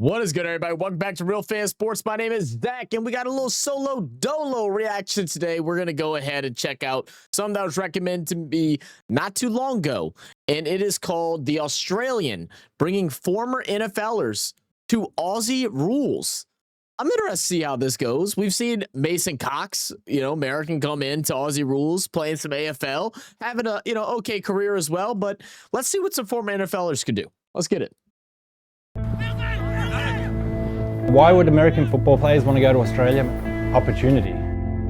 What is good, everybody? Welcome back to Real Fan Sports. My name is Zach, and we got a little solo dolo reaction today. We're going to go ahead and check out something that was recommended to me not too long ago, and it is called The Australian, bringing former NFLers to Aussie Rules. I'm interested to see how this goes. We've seen Mason Cox, American, come into Aussie Rules, playing some AFL, having a, okay career as well, but let's see what some former NFLers could do. Let's get it. Why would American football players want to go to Australia? Opportunity.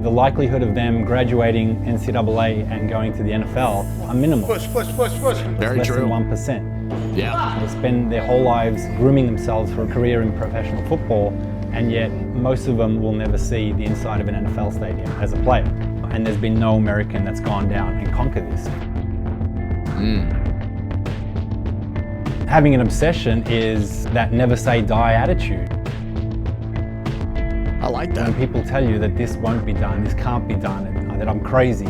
The likelihood of them graduating NCAA and going to the NFL are minimal. Very less true. than 1%. Yeah. They spend their whole lives grooming themselves for a career in professional football, and yet most of them will never see the inside of an NFL stadium as a player. And there's been no American that's gone down and conquered this. Having an obsession is that never say die attitude. I like that. When people tell you that this won't be done, this can't be done, that I'm crazy,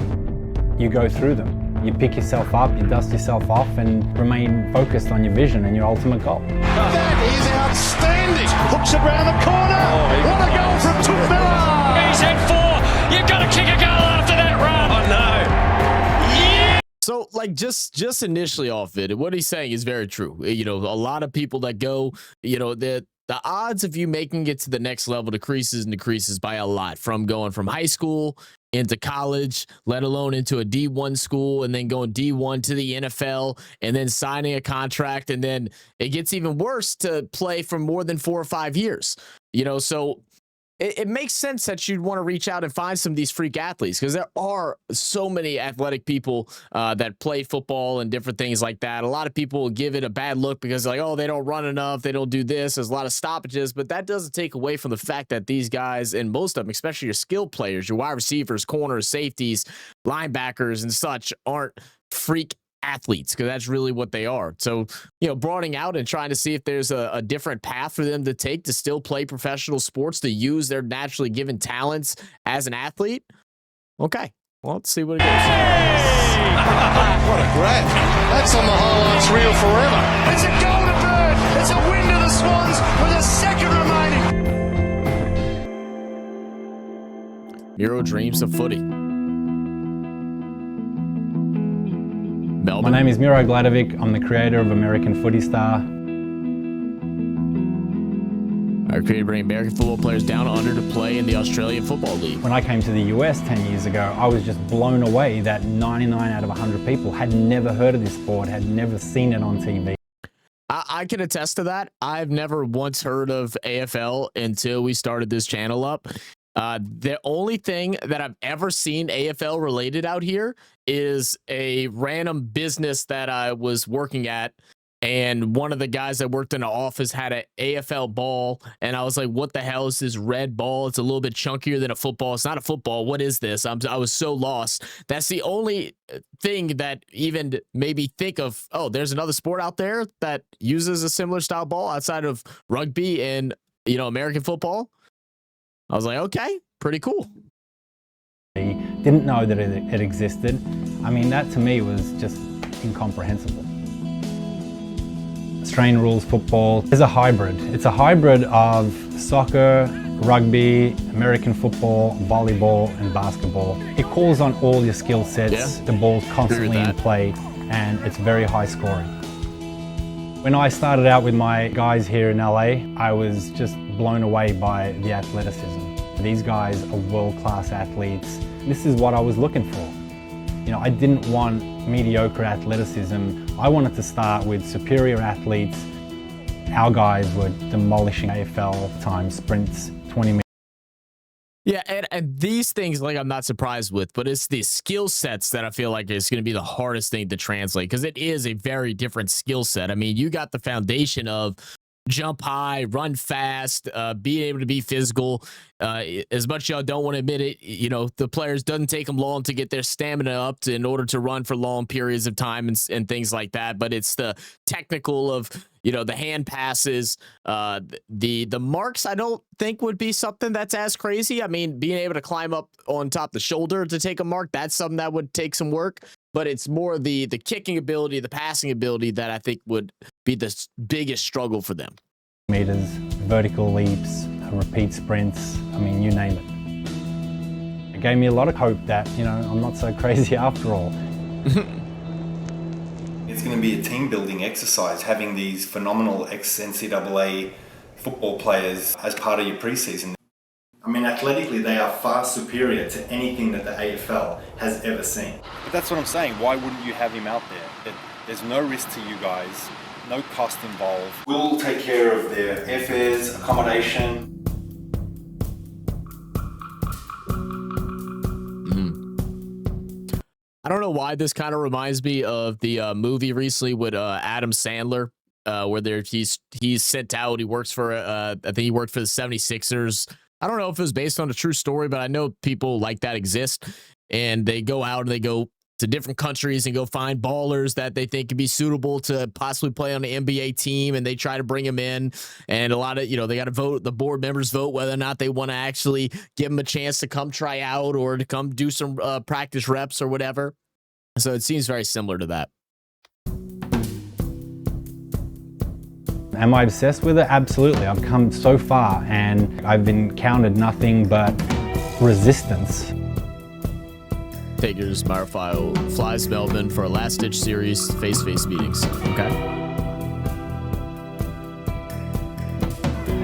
you go through them. You pick yourself up, you dust yourself off, and remain focused on your vision and your ultimate goal. That is outstanding. Hooks it round the corner. What a goal from Miro. He's had four. You've got to kick a goal after that run. Oh no. Yeah. So, like, just initially off it, what he's saying is very true. A lot of people that go, the odds of you making it to the next level decreases by a lot, from going from high school into college, let alone into a D1 school, and then going D1 to the NFL, and then signing a contract, and then it gets even worse to play for more than 4 or 5 years. So it makes sense that you'd want to reach out and find some of these freak athletes, because there are so many athletic people that play football and different things like that. A lot of people give it a bad look because like, oh, they don't run enough, they don't do this, there's a lot of stoppages, but that doesn't take away from the fact that these guys, and most of them, especially your skilled players, your wide receivers, corners, safeties, linebackers and such, aren't freak athletes, because that's really what they are. So, broadening out and trying to see if there's a different path for them to take to still play professional sports, to use their naturally given talents as an athlete. Okay, well, let's see what it goes. What a grab. That's on the highlights reel forever. It's a golden bird. It's a win to the Swans with a second remaining. Miro dreams of footy. Melbourne. My name is Miro Gladovic. I'm the creator of American Footy Star. I created bringing American football players down under to play in the Australian Football League. When I came to the US 10 years ago, I was just blown away that 99 out of 100 people had never heard of this sport, had never seen it on TV. I can attest to that. I've never once heard of AFL until we started this channel up. The only thing that I've ever seen AFL related out here is a random business that I was working at, and one of the guys that worked in the office had an AFL ball, and I was like, what the hell is this red ball? It's a little bit chunkier than a football. It's not a football. What is this? I was so lost. That's the only thing that even made me think of, oh, there's another sport out there that uses a similar style ball outside of rugby and, American football. I was like, okay, pretty cool. I didn't know that it existed. I mean, that to me was just incomprehensible. Australian rules football is a hybrid. It's a hybrid of soccer, rugby, American football, volleyball, and basketball. It calls on all your skill sets. Yeah. The ball's constantly in play, and it's very high scoring. When I started out with my guys here in LA, I was just blown away by the athleticism. These guys are world-class athletes. This is what I was looking for. I didn't want mediocre athleticism. I wanted to start with superior athletes. Our guys were demolishing AFL time sprints, 20 minutes. Yeah, and these things, like, I'm not surprised with, but it's the skill sets that I feel like is going to be the hardest thing to translate, because it is a very different skill set. I mean, you got the foundation of jump high, run fast, be able to be physical. As much as y'all don't want to admit it, the players, doesn't take them long to get their stamina up in order to run for long periods of time and things like that. But it's the technical of, the hand passes, the marks. I don't think would be something that's as crazy. I mean, being able to climb up on top of the shoulder to take a mark, that's something that would take some work. But it's more the kicking ability, the passing ability that I think would be the biggest struggle for them. meters, vertical leaps, repeat sprints, I mean, you name it. It gave me a lot of hope that, you know, I'm not so crazy after all. It's going to be a team building exercise having these phenomenal ex-NCAA football players as part of your preseason. I mean, athletically, they are far superior to anything that the AFL has ever seen. But that's what I'm saying. Why wouldn't you have him out there? There's no risk to you guys, no cost involved. We'll take care of their airfares, accommodation. I don't know why this kind of reminds me of the movie recently with Adam Sandler, where he's sent out. He works for I think he worked for the 76ers. I don't know if it was based on a true story, but I know people like that exist, and they go out and they go to different countries and go find ballers that they think could be suitable to possibly play on the NBA team, and they try to bring them in. And a lot of, they got to vote, the board members vote whether or not they want to actually give them a chance to come try out or to come do some practice reps or whatever. So it seems very similar to that. Am I obsessed with it? Absolutely. I've come so far and I've encountered nothing but resistance. Takers, Marfile flies Melbourne for a last-ditch series face-to-face meetings. Okay.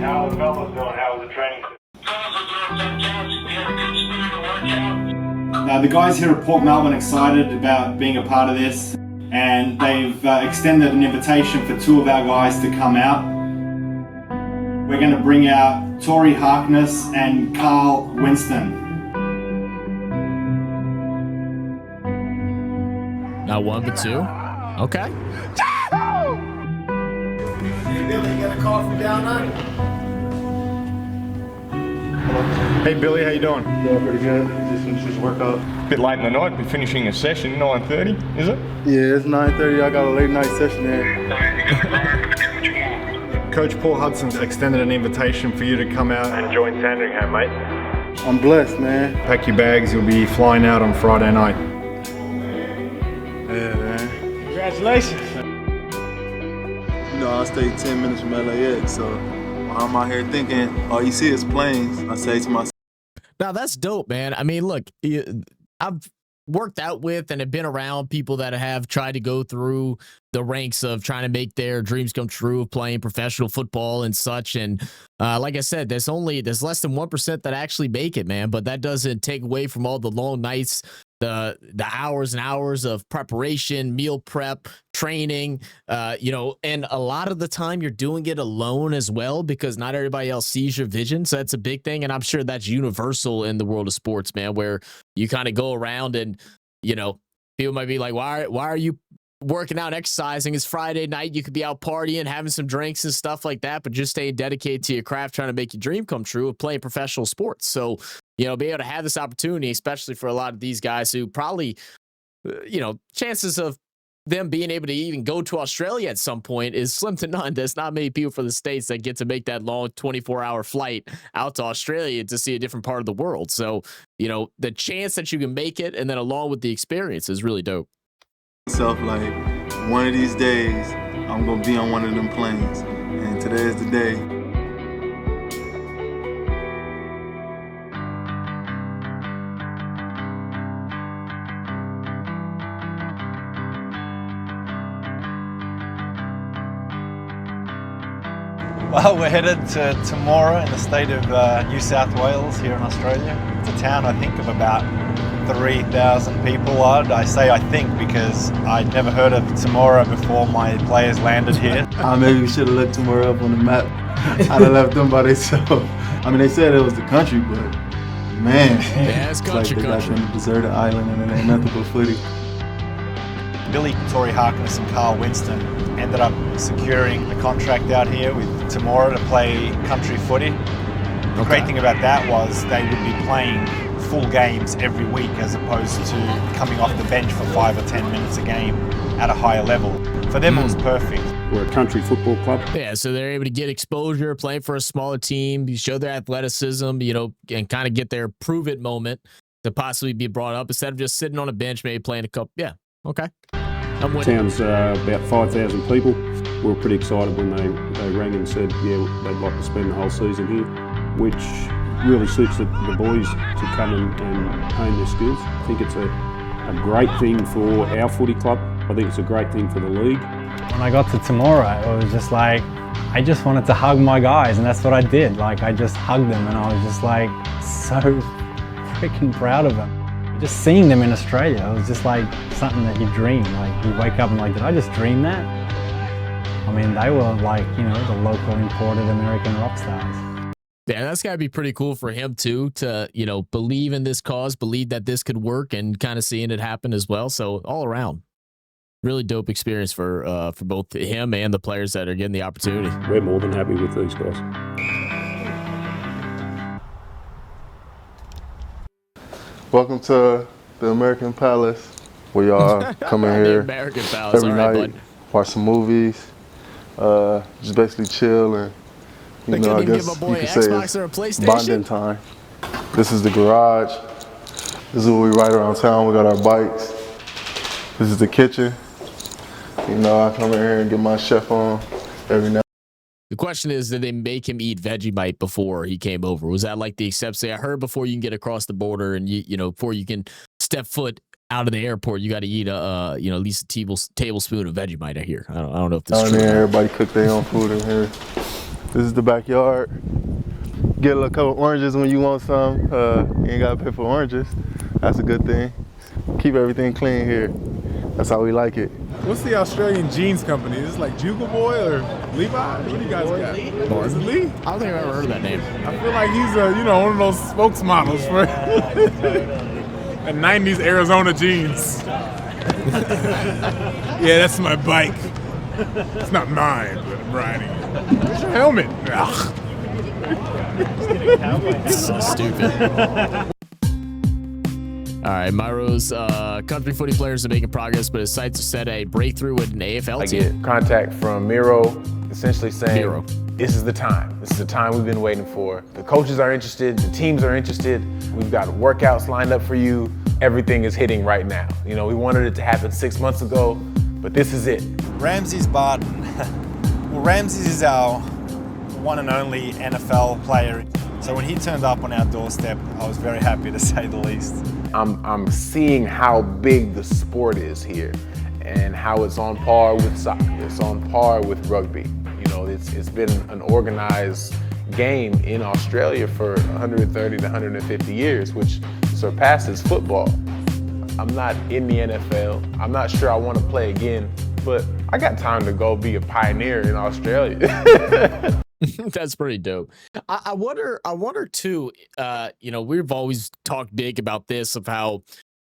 How are the fellas doing? How was the training? Now, the guys here at Port Melbourne are excited about being a part of this, and they've extended an invitation for 2 of our guys to come out. We're going to bring out Tory Harkness and Carl Winston. Not 1 but 2. Okay. Hey, Billy, you got a call from down under? Hey Billy, how you doing? Yeah, pretty good. Just worked out. Bit late in the night, been finishing a session, 9:30, is it? Yeah, it's 9:30. I got a late night session there. Coach Paul Hudson's extended an invitation for you to come out and join Sandringham, mate. I'm blessed, man. Pack your bags, you'll be flying out on Friday night. Yeah, man. Congratulations. You know, I stayed 10 minutes from LAX, so I'm out here thinking, all you see is planes. I say to myself, Now, that's dope, man. I mean, look, I've worked out with and have been around people that have tried to go through the ranks of trying to make their dreams come true of playing professional football and such. And like I said, there's less than 1% that actually make it, man. But that doesn't take away from all the long nights, the hours and hours of preparation, meal prep, training, and a lot of the time you're doing it alone as well, because not everybody else sees your vision. So that's a big thing. And I'm sure that's universal in the world of sports, man, where you kind of go around and, people might be like, why are you working out, exercising? It's Friday night. You could be out partying, having some drinks and stuff like that, but just staying dedicated to your craft, trying to make your dream come true of playing professional sports. So, be able to have this opportunity, especially for a lot of these guys who probably, chances of them being able to even go to Australia at some point is slim to none. There's not many people from the States that get to make that long 24-hour flight out to Australia to see a different part of the world. So, the chance that you can make it and then along with the experience is really dope. like, one of these days, I'm going to be on one of them planes. And today is the day. Well, we're headed to Miro in the state of New South Wales here in Australia. It's a town, I think, of about 3,000 people odd. I say I think because I'd never heard of Miro before my players landed here. Maybe we should have looked Miro up on the map. I'd have left them by themselves. I mean, they said it was the country, but man, Yeah, it's country, like they got some deserted island and it ain't nothing but footy. Billy, Tory Harkness and Carl Winston ended up securing a contract out here with Miro to play country footy. The great thing about that was they would be playing full games every week as opposed to coming off the bench for 5 or 10 minutes a game at a higher level. For them, it was perfect. We're a country football club. Yeah, so they're able to get exposure, playing for a smaller team, show their athleticism, and kind of get their prove it moment to possibly be brought up instead of just sitting on a bench, maybe playing a couple. Yeah, okay. I'm winning. Town's about 5,000 people. We were pretty excited when they they rang and said, yeah, they'd like to spend the whole season here, which really suits the boys to come and hone their skills. I think it's a great thing for our footy club. I think it's a great thing for the league. When I got to Temora, it was just like, I just wanted to hug my guys, and that's what I did. Like, I just hugged them, and I was just like so freaking proud of them. Just seeing them in Australia, it was just like something that you dream. Like, you wake up and like, did I just dream that? I mean, they were like, you know, the local imported American rock stars. Yeah, that's got to be pretty cool for him too, to, you know, believe in this cause, believe that this could work, and kind of seeing it happen as well. So all around, really dope experience for both him and the players that are getting the opportunity. We're more than happy with these guys. Welcome to the American Palace. We are coming here American Palace. every night, watch some movies, just basically chill, and you know, I guess you could say it's bonding time. This is the garage. This is where we ride around town. We got our bikes. This is the kitchen. You know, I come in here and get my chef on every night. The question is, did they make him eat Vegemite before he came over? Was that like the acceptance? I heard before you can get across the border and you know, before you can step foot out of the airport, you got to eat a you know, at least a tablespoon of Vegemite. I hear. I don't know if this is true. Everybody cook their own food in here. This is the backyard. Get a couple oranges when you want some. You ain't gotta pay for oranges. That's a good thing. Keep everything clean here. That's how we like it. What's the Australian jeans company? Is this like Jugal Boy or Levi? What do you guys got? Is it Lee? I don't think I've ever heard of that name. I feel like he's you know, one of those spokesmodels for the 90s Arizona jeans. Yeah, that's my bike. It's not mine, but I'm riding it. Where's your helmet? So stupid. All right, Miro's country footy players are making progress, but his sights are set a breakthrough with an AFL team. I get contact from Miro, essentially saying, this is the time. This is the time we've been waiting for. The coaches are interested, the teams are interested. We've got workouts lined up for you. Everything is hitting right now. You know, we wanted it to happen 6 months ago, but this is it. Ramses Barton. Well, Ramses is our one and only NFL player. So when he turned up on our doorstep, I was very happy, to say the least. I'm seeing how big the sport is here and how it's on par with soccer. It's on par with rugby. You know, it's been an organized game in Australia for 130 to 150 years, which surpasses football. I'm not in the NFL. I'm not sure I want to play again, but I got time to go be a pioneer in Australia. That's pretty dope. I wonder too, you know, we've always talked big about this, of how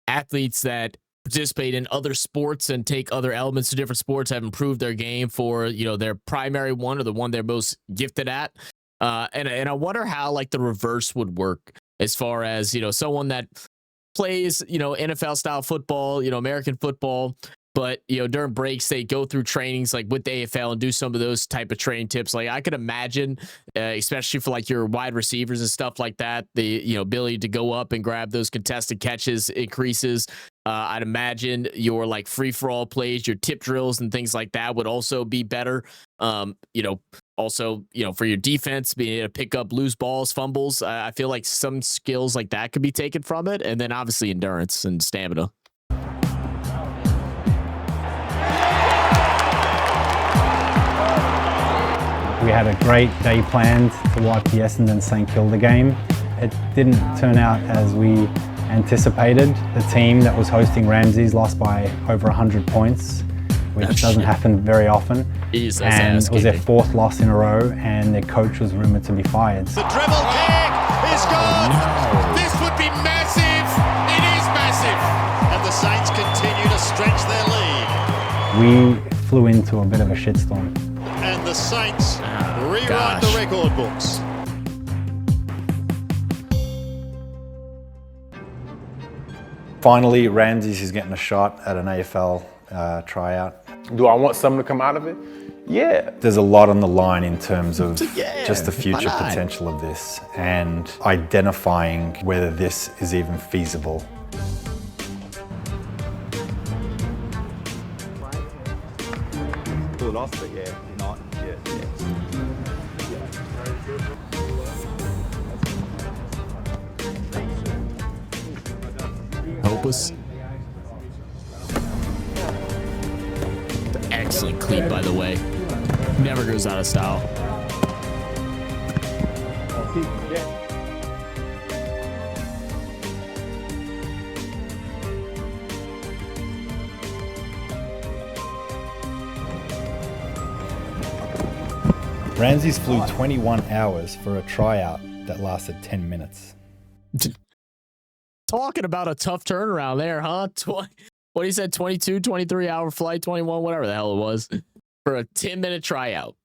athletes that participate in other sports and take other elements to different sports have improved their game for, you know, their primary one or the one they're most gifted at. And I wonder how like the reverse would work, as far as, you know, someone that plays, you know, NFL style football, you know, American football, but, you know, during breaks, they go through trainings like with the AFL and do some of those type of training tips. Like I could imagine, especially for like your wide receivers and stuff like that, the, you know, ability to go up and grab those contested catches increases. I'd imagine your like free for all plays, your tip drills and things like that would also be better. You know, also, you know, for your defense, being able to pick up loose balls, fumbles. I feel like some skills like that could be taken from it. And then obviously endurance and stamina. We had a great day planned to watch the Essendon St Kilda game. It didn't turn out as we anticipated. The team that was hosting Ramses lost by over 100 points, which doesn't happen very often. And it was their fourth loss in a row, and their coach was rumoured to be fired. The dribble kick is gone. No. This would be massive. It is massive. And the Saints continue to stretch their lead. We flew into a bit of a shitstorm. And the Saints rewrite the record books. Finally, Ramses is getting a shot at an AFL tryout. Do I want something to come out of it? Yeah. There's a lot on the line in terms of just the future potential of this and identifying whether this is even feasible. Pull it off, but yeah, not yet. Opus. Excellent cleat, by the way. Never goes out of style. Ramses flew 21 hours for a tryout that lasted 10 minutes. Talking about a tough turnaround there, huh? What he said, 22, 23-hour flight, 21, whatever the hell it was, for a 10-minute tryout.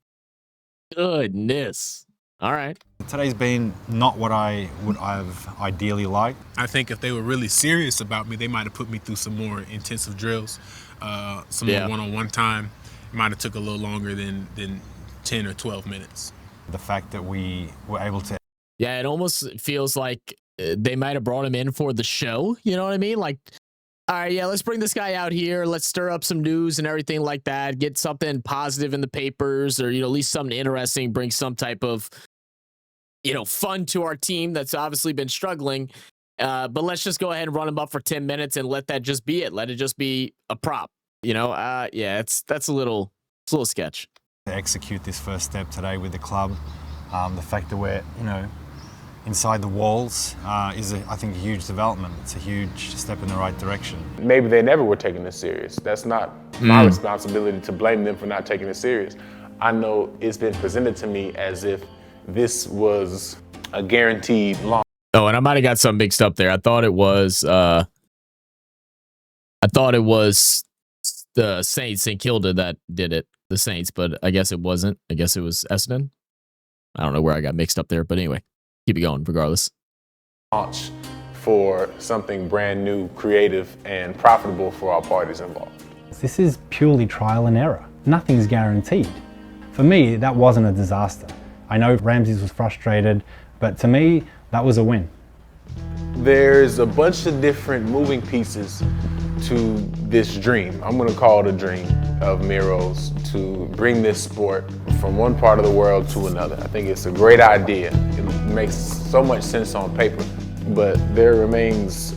Goodness. All right. Today's been not what I would have ideally liked. I think if they were really serious about me, they might have put me through some more intensive drills, some more one-on-one time. It might have took a little longer than 10 or 12 minutes. The fact that we were able to... Yeah, it almost feels like they might have brought him in for the show. You know what I mean? Like, all right, yeah, let's bring this guy out here. Let's stir up some news and everything like that. Get something positive in the papers, or, at least something interesting. Bring some type of, fun to our team that's obviously been struggling. But let's just go ahead and run him up for 10 minutes and let that just be it. Let it just be a prop. Yeah, that's a little sketch. To execute this first step today with the club, the fact that we're, inside the walls is, I think, a huge development. It's a huge step in the right direction. Maybe they never were taking this serious. That's not my responsibility to blame them for not taking it serious. I know it's been presented to me as if this was a guaranteed long. Oh, and I might have got something mixed up there. I thought it was the Saints, St. Kilda, that did it. The Saints, but I guess it wasn't. I guess it was Essendon. I don't know where I got mixed up there, but anyway, keep it going regardless. Launch for something brand new, creative, and profitable for all parties involved. This is purely trial and error. Nothing's guaranteed. For me, that wasn't a disaster. I know Ramses was frustrated, but to me, that was a win. There's a bunch of different moving pieces to this dream. I'm gonna call it a dream of Miro's, to bring this sport from one part of the world to another. I think it's a great idea. It makes so much sense on paper, but there remains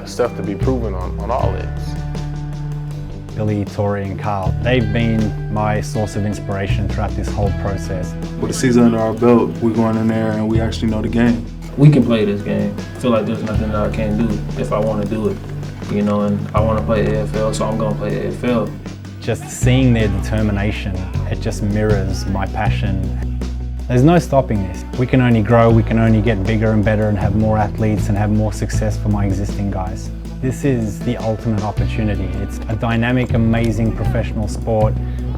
stuff to be proven on all ends. Billy, Tori, and Carl, they've been my source of inspiration throughout this whole process. With a season under our belt, we're going in there and we actually know the game. We can play this game. I feel like there's nothing that I can't do if I want to do it. And I want to play AFL, so I'm going to play AFL. Just seeing their determination, it just mirrors my passion. There's no stopping this. We can only grow, we can only get bigger and better and have more athletes and have more success for my existing guys. This is the ultimate opportunity. It's a dynamic, amazing professional sport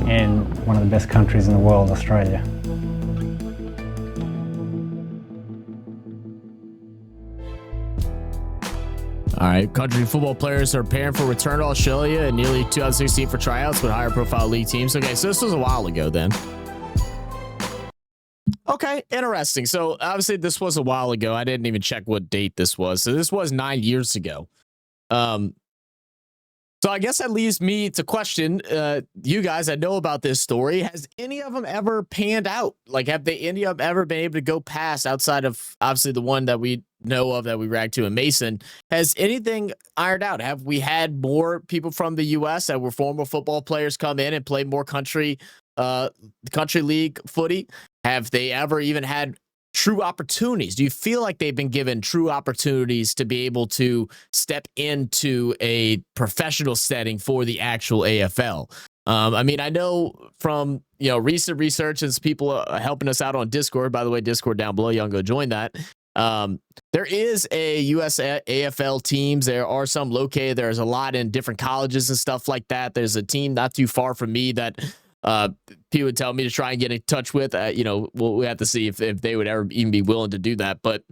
in one of the best countries in the world, Australia. All right, country football players are preparing for return to Australia in nearly 2016 for tryouts with higher profile league teams. Okay, so this was a while ago then. Okay, interesting. So obviously this was a while ago. I didn't even check what date this was. So this was 9 years ago. So I guess that leaves me to question you guys that know about this story. Has any of them ever panned out? Like, have any of them ever been able to go past outside of obviously the one that we know of that we ragged to in Mason? Has anything ironed out? Have we had more people from the U.S. that were former football players come in and play more country league footy? Have they ever even had true opportunities? Do you feel like they've been given true opportunities to be able to step into a professional setting for the actual AFL? I mean, I know from recent research and people helping us out on Discord. By the way, Discord down below, y'all can go join that. There is a US AFL teams. There are some located. There's a lot in different colleges and stuff like that. There's a team not too far from me that people would tell me to try and get in touch with. We have to see if they would ever even be willing to do that. But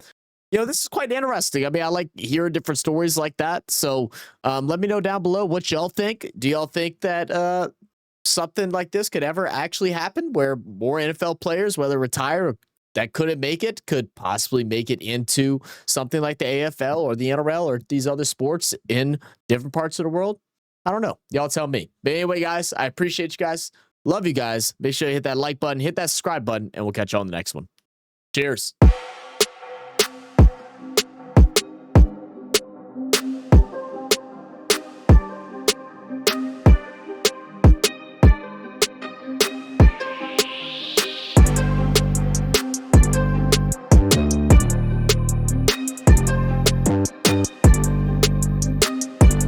this is quite interesting. I mean, I like hearing different stories like that. So let me know down below what y'all think. Do y'all think that something like this could ever actually happen, where more NFL players, whether retire or that couldn't make it, could possibly make it into something like the AFL or the NRL or these other sports in different parts of the world? I don't know. Y'all tell me. But anyway, guys, I appreciate you guys. Love you guys. Make sure you hit that like button, hit that subscribe button, and we'll catch you on the next one. Cheers.